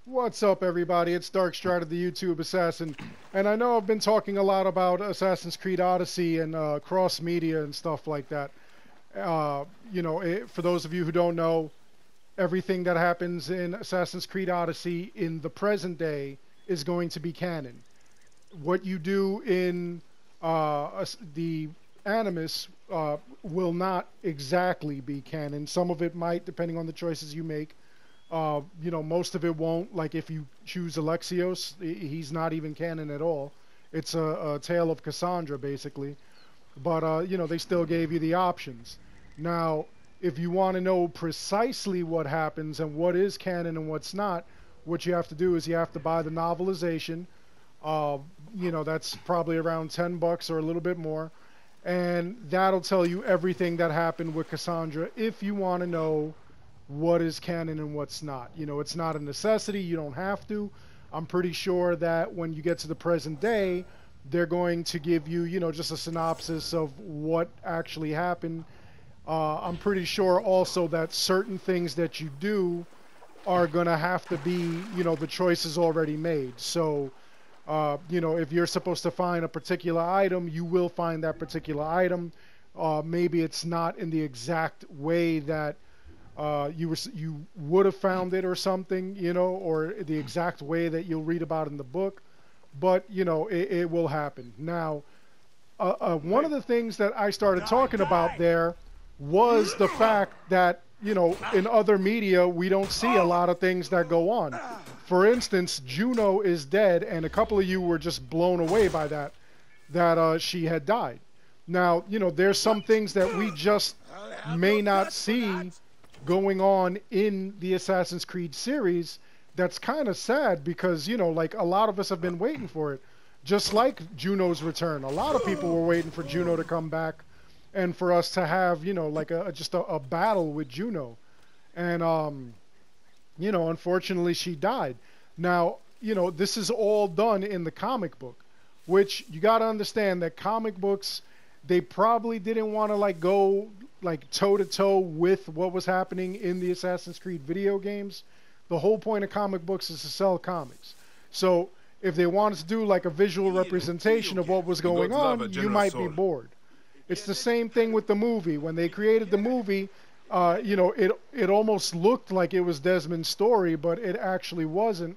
What's up, everybody? It's Darkstrider, the YouTube assassin, and I know I've been talking a lot about Assassin's Creed Odyssey and cross-media and stuff like that. For those of you who don't know, everything that happens in Assassin's Creed Odyssey in the present day is going to be canon. What you do in the Animus will not exactly be canon. Some of it might, depending on the choices you make. Most of it won't. Like if you choose Alexios, he's not even canon at all. It's a tale of Cassandra, basically. But, they still gave you the options. Now, if you want to know precisely what happens and what is canon and what's not, what you have to do is you have to buy the novelization. That's probably around $10 or a little bit more. And that'll tell you everything that happened with Cassandra if you want to know what is canon and what's not. It's not a necessity. You don't have to. I'm pretty sure that when you get to the present day, they're going to give you, just a synopsis of what actually happened. I'm pretty sure also that certain things that you do are going to have to be, the choices already made. So, if you're supposed to find a particular item, you will find that particular item. Maybe it's not in the exact way that you would have found it or something, or the exact way that you'll read about in the book, but it will happen. Now, one of the things that I started talking about there was the fact that in other media we don't see a lot of things that go on. For instance, Juno is dead, and a couple of you were just blown away by that she had died. Now, there's some things that we just may not see going on in the Assassin's Creed series. That's kind of sad because, like a lot of us have been waiting for it. Just like Juno's return. A lot of people were waiting for Juno to come back and for us to have, like just a battle with Juno. And, unfortunately she died. Now, this is all done in the comic book, which you got to understand that comic books, they probably didn't want to go toe-to-toe with what was happening in the Assassin's Creed video games. The whole point of comic books is to sell comics. So if they wanted to do a visual representation of what was going on, you might be bored. It's the same thing with the movie. When they created the movie, it almost looked like it was Desmond's story, but it actually wasn't.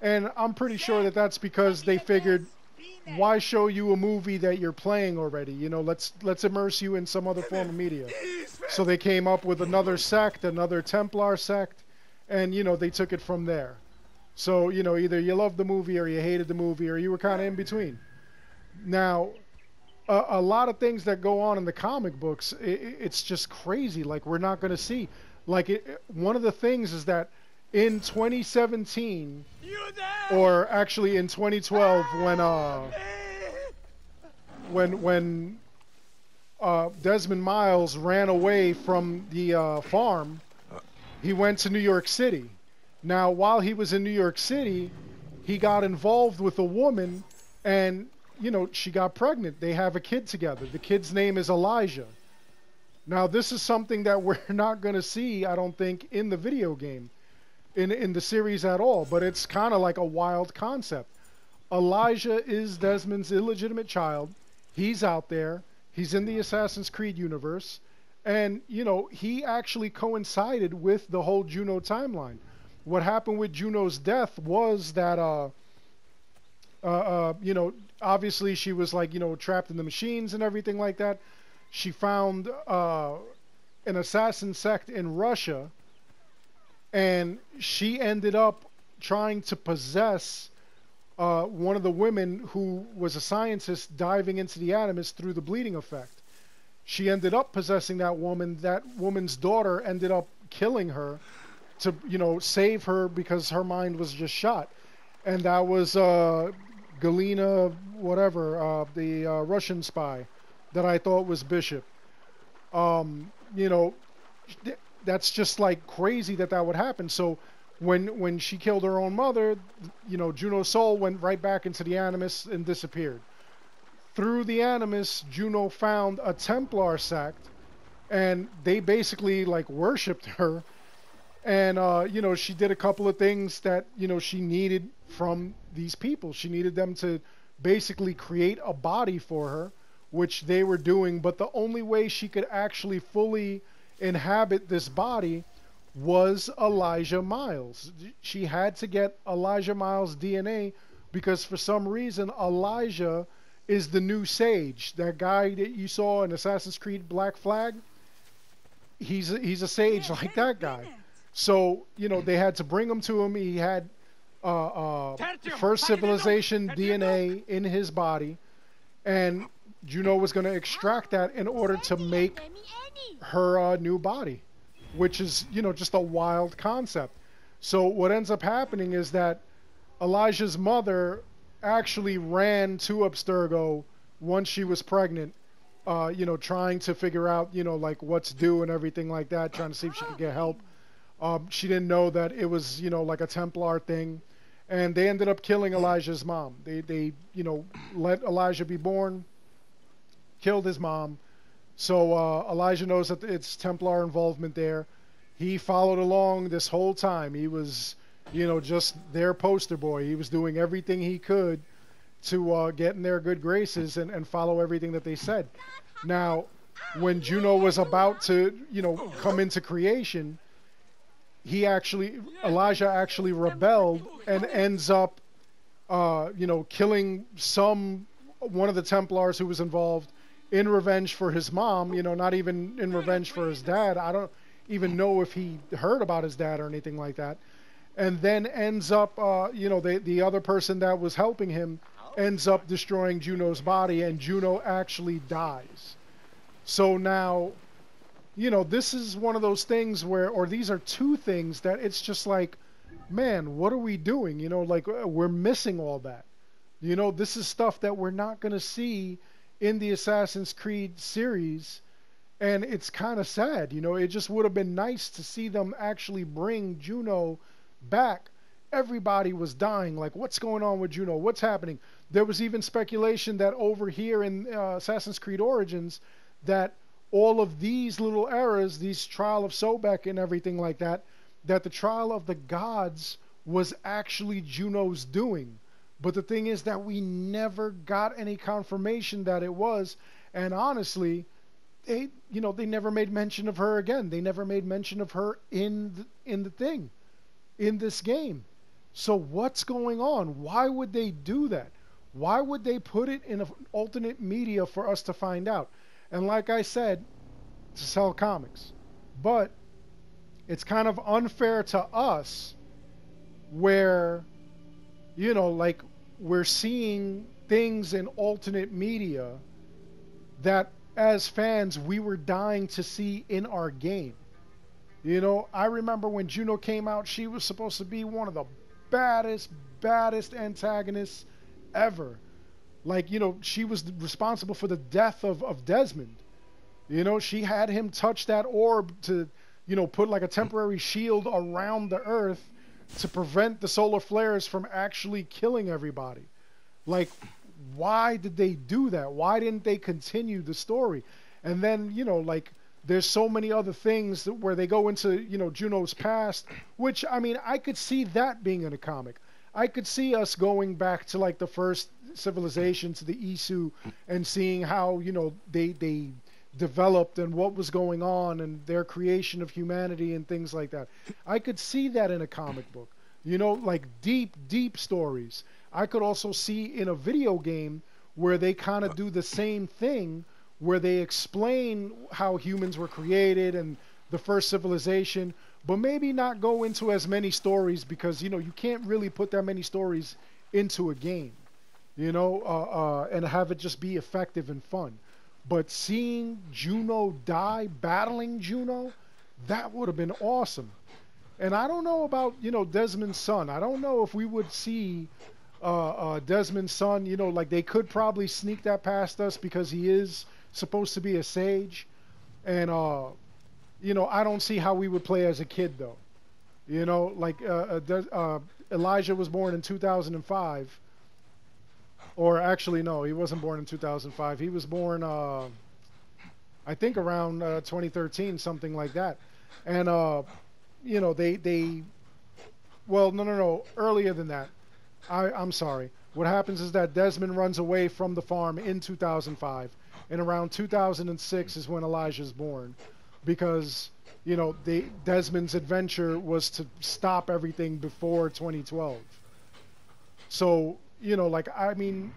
And I'm pretty sure that that's because they figured, why show you a movie that you're playing already? Let's immerse you in some other form of media. So they came up with another sect, another Templar sect, and they took it from there. So either you loved the movie or you hated the movie or you were kind of in between. Now, a lot of things that go on in the comic books, it's just crazy. We're not going to see. One of the things is that in 2017, or actually in 2012, when Desmond Miles ran away from the farm, he went to New York City. Now, while he was in New York City, he got involved with a woman, and she got pregnant. They have a kid together. The kid's name is Elijah. Now, this is something that we're not going to see, I don't think, in the video game, in the series at all. But it's kind of like a wild concept. Elijah is Desmond's illegitimate child. He's out there. He's in the Assassin's Creed universe. And, he actually coincided with the whole Juno timeline. What happened with Juno's death was that, obviously she was trapped in the machines and everything like that. She found an assassin sect in Russia, and she ended up trying to possess one of the women who was a scientist diving into the Animus through the bleeding effect. She ended up possessing that woman. That woman's daughter ended up killing her to, save her because her mind was just shot. And that was Galina, whatever, the Russian spy that I thought was Bishop. That's just crazy that would happen. So when she killed her own mother, Juno's soul went right back into the Animus and disappeared. Through the Animus, Juno found a Templar sect, and they basically worshipped her. And you know, she did a couple of things that, you know, she needed from these people. She needed them to basically create a body for her, which they were doing, but the only way she could actually fully inhabit this body was Elijah Miles. She had to get Elijah Miles' DNA because for some reason Elijah is the new Sage. That guy that you saw in Assassin's Creed Black Flag, he's a Sage like that guy. So, you know, they had to bring him to him. He had first civilization DNA in his body, and Juno was going to extract that in order to make her new body, which is, you know, just a wild concept. So what ends up happening is that Elijah's mother actually ran to Abstergo once she was pregnant, you know, trying to figure out, you know, like what's due and everything like that, trying to see if she could get help. She didn't know that it was, you know, like a Templar thing. And they ended up killing Elijah's mom. They you know, let Elijah be born, killed his mom. So Elijah knows that it's Templar involvement there. He followed along this whole time. He was, you know, just their poster boy. He was doing everything he could to get in their good graces and follow everything that they said. Now, when Juno was about to, you know, come into creation, Elijah actually rebelled and ends up, you know, killing one of the Templars who was involved in revenge for his mom, you know, not even in revenge for his dad. I don't even know if he heard about his dad or anything like that. And then ends up, you know, the other person that was helping him ends up destroying Juno's body, and Juno actually dies. So now, you know, this is one of those things where, or these are two things that it's just like, man, what are we doing? You know, like we're missing all that. You know, this is stuff that we're not going to see in the Assassin's Creed series, and it's kind of sad. You know, it just would have been nice to see them actually bring Juno back. Everybody was dying. Like, what's going on with Juno? What's happening? There was even speculation that over here in Assassin's Creed Origins, that all of these little errors, these Trial of Sobek and everything like that, that the Trial of the Gods was actually Juno's doing. But the thing is that we never got any confirmation that it was. And honestly, they never made mention of her again. They never made mention of her in this game. So what's going on? Why would they do that? Why would they put it in an alternate media for us to find out? And like I said, to sell comics. But it's kind of unfair to us where, you know, like we're seeing things in alternate media that as fans we were dying to see in our game. You know, I remember when Juno came out, she was supposed to be one of the baddest antagonists ever. Like, you know, she was responsible for the death of Desmond. You know, she had him touch that orb to, you know, put like a temporary shield around the Earth to prevent the solar flares from actually killing everybody. Like, why did they do that? Why didn't they continue the story? And then, you know, like, there's so many other things where they go into, you know, Juno's past, which, I mean, I could see that being in a comic. I could see us going back to, like, the first civilization, to the Isu, and seeing how, you know, they developed and what was going on and their creation of humanity and things like that. I could see that in a comic book. You know, like deep stories. I could also see in a video game where they kind of do the same thing, where they explain how humans were created and the first civilization, but maybe not go into as many stories because, you know, you can't really put that many stories into a game, you know, and have it just be effective and fun. But seeing Juno die, battling Juno, that would have been awesome. And I don't know about, you know, Desmond's son. I don't know if we would see Desmond's son, you know, like they could probably sneak that past us because he is supposed to be a sage. And, you know, I don't see how we would play as a kid, though. You know, like Elijah was born in 2005. Or actually, no, he wasn't born in 2005. He was born, I think, around 2013, something like that. And, you know, well, no, earlier than that. I'm sorry. What happens is that Desmond runs away from the farm in 2005, and around 2006 is when Elijah's born, because you know Desmond's adventure was to stop everything before 2012. So you know, like I mean,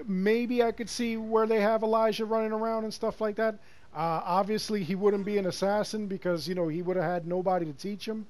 maybe I could see where they have Elijah running around and stuff like that. Obviously, he wouldn't be an assassin because you know he would have had nobody to teach him.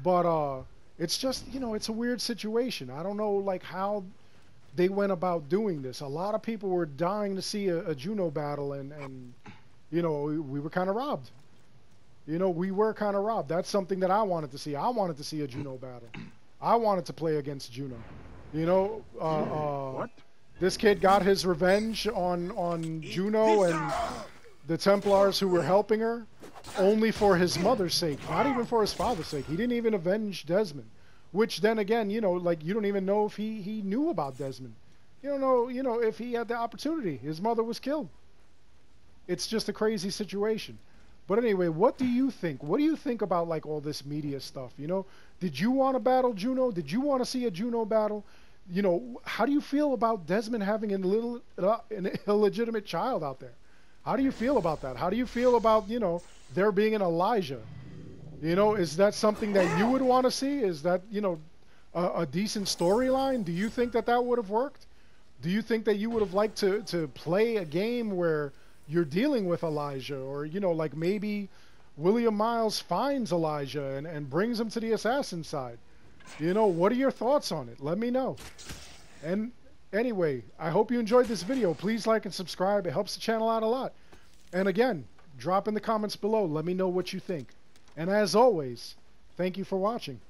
But it's just you know it's a weird situation. I don't know like how they went about doing this. A lot of people were dying to see a Juno battle, and you know we were kind of robbed. You know we were kind of robbed. That's something that I wanted to see. I wanted to see a Juno battle. I wanted to play against Juno. You know, What? this kid got his revenge on Juno and the Templars who were helping her, only for his mother's sake, not even for his father's sake. He didn't even avenge Desmond. Which then again, you know, like you don't even know if he knew about Desmond. You don't know, you know, if he had the opportunity. His mother was killed. It's just a crazy situation. But anyway, what do you think? What do you think about like all this media stuff? You know, did you want to battle Juno? Did you want to see a Juno battle? You know, how do you feel about Desmond having an illegitimate child out there? How do you feel about that? How do you feel about, you know, there being an Elijah? You know, is that something that you would want to see? Is that, you know, a decent storyline? Do you think that that would have worked? Do you think that you would have liked to play a game where you're dealing with Elijah? Or, you know, like maybe William Miles finds Elijah and brings him to the assassin side? You know, what are your thoughts on it? Let me know. And anyway, I hope you enjoyed this video. Please like and subscribe. It helps the channel out a lot. And again, drop in the comments below. Let me know what you think. And as always, thank you for watching.